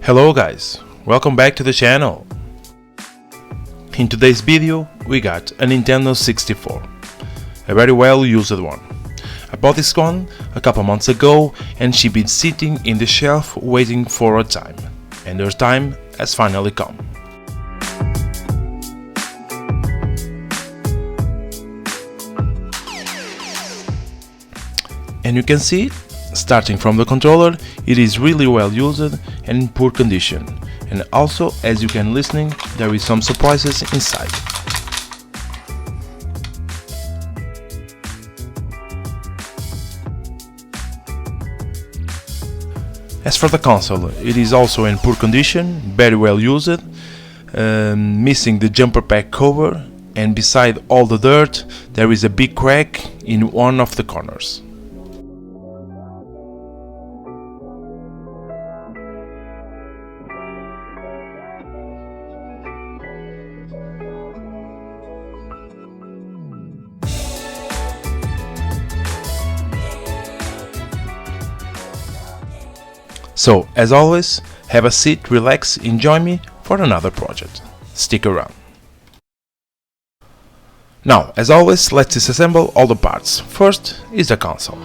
Hello guys, welcome back to the channel. In today's video we got a Nintendo 64, a very well used one. I bought this one a couple months ago and she's been sitting in the shelf waiting for a time, and her time has finally come. And you can see, starting from the controller, it is really well used and in poor condition, and also, as you can listen, there is some surprises inside. As for the console, it is also in poor condition, very well used, missing the jumper pack cover, and beside all the dirt there is a big crack in one of the corners. So, as always, have a seat, relax, enjoy me for another project. Stick around. Now, as always, let's disassemble all the parts. First is the console.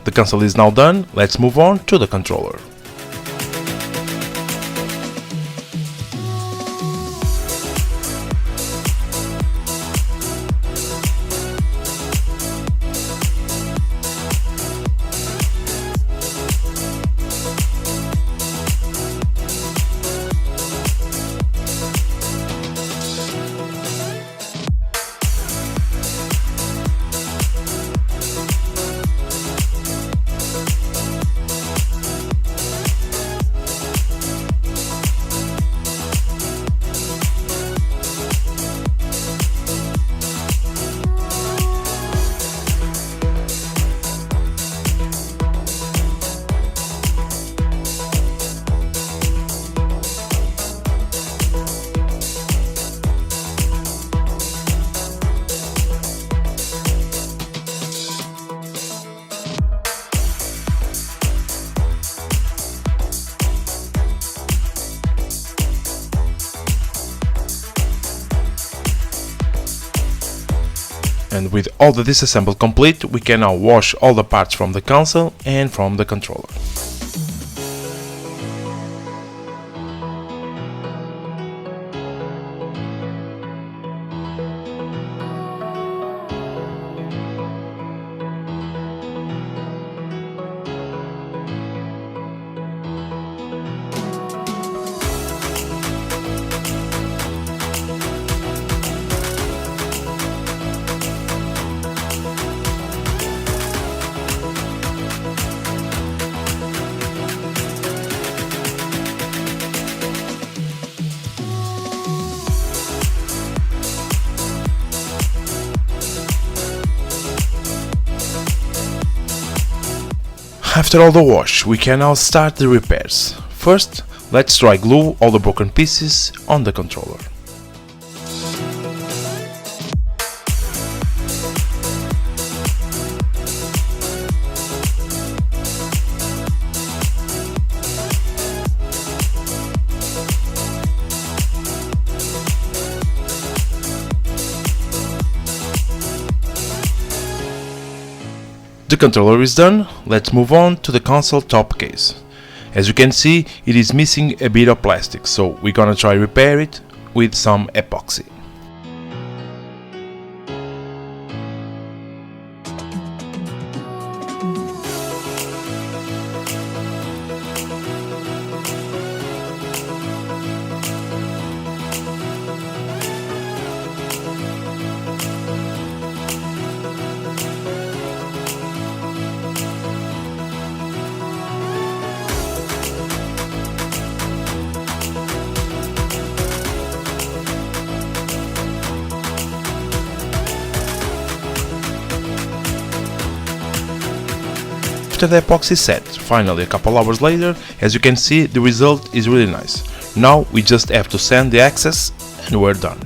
The console is now done, let's move on to the controller. And with all the disassembled complete, we can now wash all the parts from the console and from the controller. After all the wash, we can now start the repairs. First, let's dry glue all the broken pieces on the controller. The controller is done, let's move on to the console top case. As you can see, it is missing a bit of plastic, so we're gonna try repair it with some epoxy. After the epoxy set, finally a couple hours later, as you can see, the result is really nice. Now we just have to sand the excess and we're done.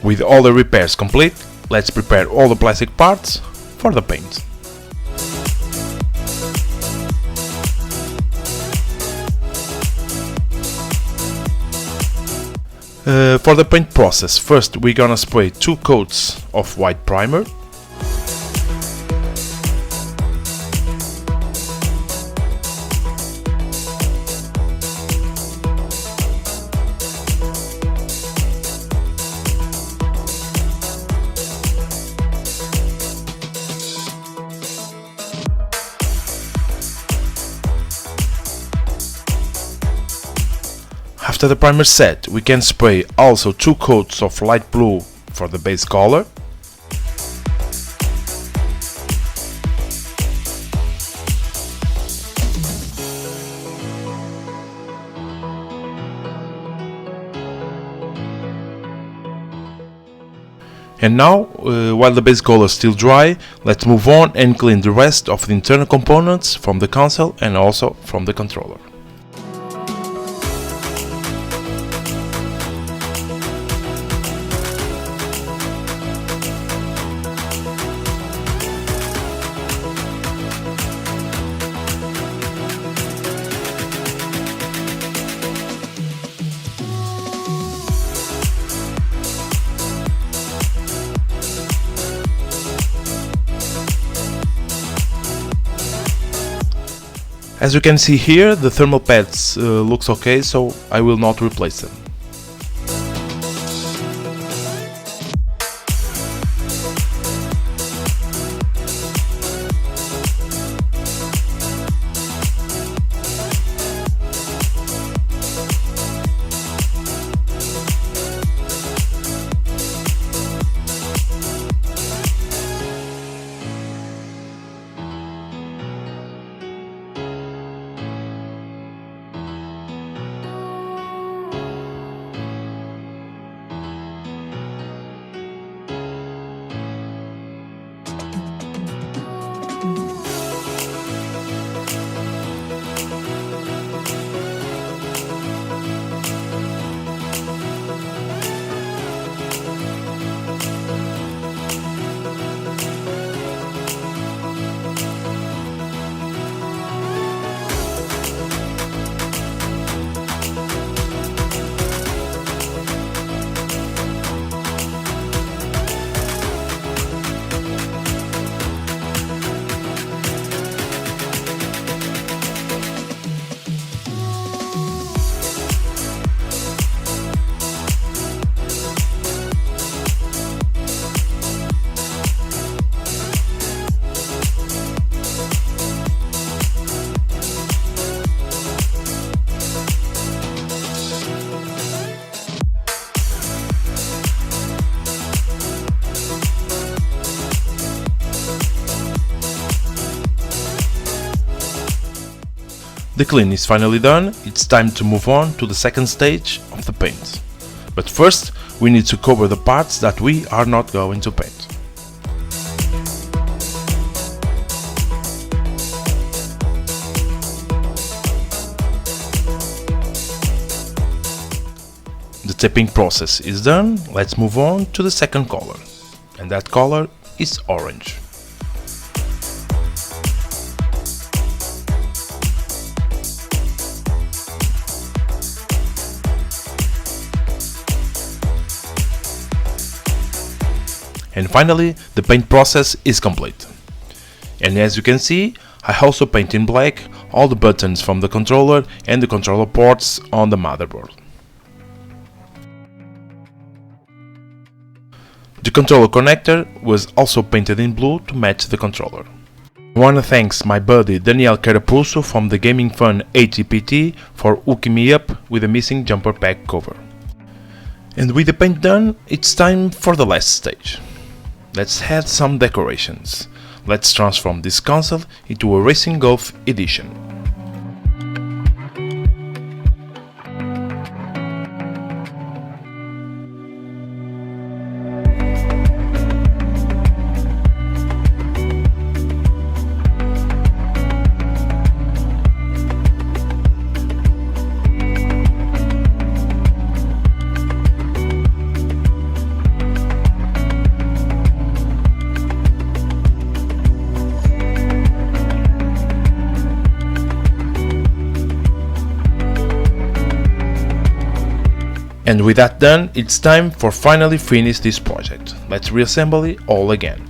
With all the repairs complete, let's prepare all the plastic parts for the paint. For the paint process, first we're gonna spray 2 coats of white primer. After the primer set, we can spray also 2 coats of light blue for the base color. And now, while the base color is still dry, let's move on and clean the rest of the internal components from the console and also from the controller. As you can see here, the thermal pads looks okay, so I will not replace them. The clean is finally done, it's time to move on to the second stage of the paint. But first, we need to cover the parts that we are not going to paint. The taping process is done, let's move on to the second color. And that color is orange. And finally, the paint process is complete. And as you can see, I also paint in black all the buttons from the controller and the controller ports on the motherboard. The controller connector was also painted in blue to match the controller. I wanna thank my buddy Daniel Carapusso from the Gaming Fun ATPT for hooking me up with the missing jumper pack cover. And with the paint done, it's time for the last stage. Let's add some decorations. Let's transform this console into a Racing Golf edition. And with that done, it's time for finally finish this project. Let's reassemble it all again.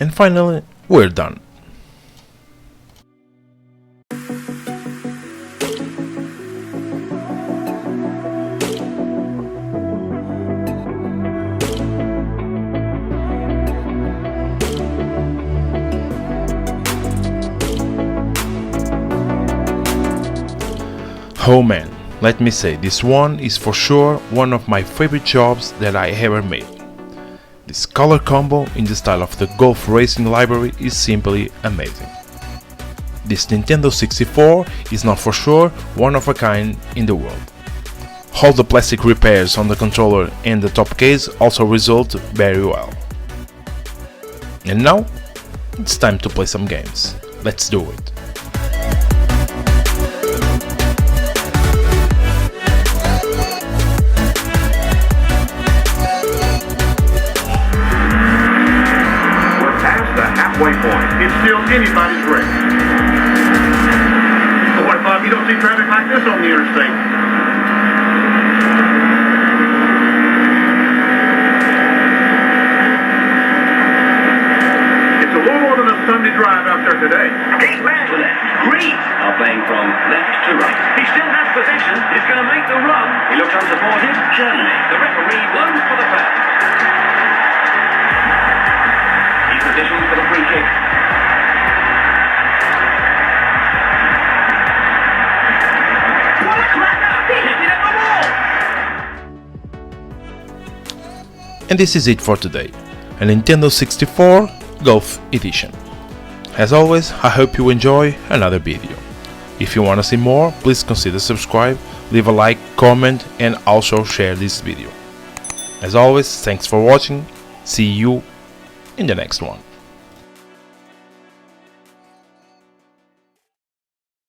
And finally, we're done. Oh man, let me say, this one is for sure one of my favorite jobs that I ever made. This color combo in the style of the Golf Racing Livery is simply amazing. This Nintendo 64 is not for sure one of a kind in the world. All the plastic repairs on the controller and the top case also result very well. And now, it's time to play some games. Let's do it. anybody's race. But what if you don't see traffic like this on the interstate? It's a little more than a Sunday drive out there today. He's round to left. Green are playing from left to right. He still has possession. He's going to make the run. He looks unsupported. Certainly. The referee blows for the foul. He's positioned for the free kick. What a cracker! He hit it at the wall! And this is it for today, a Nintendo 64 Golf Edition. As always, I hope you enjoy another video. If you want to see more, please consider subscribe, leave a like, comment and also share this video. As always, thanks for watching, see you in the next one.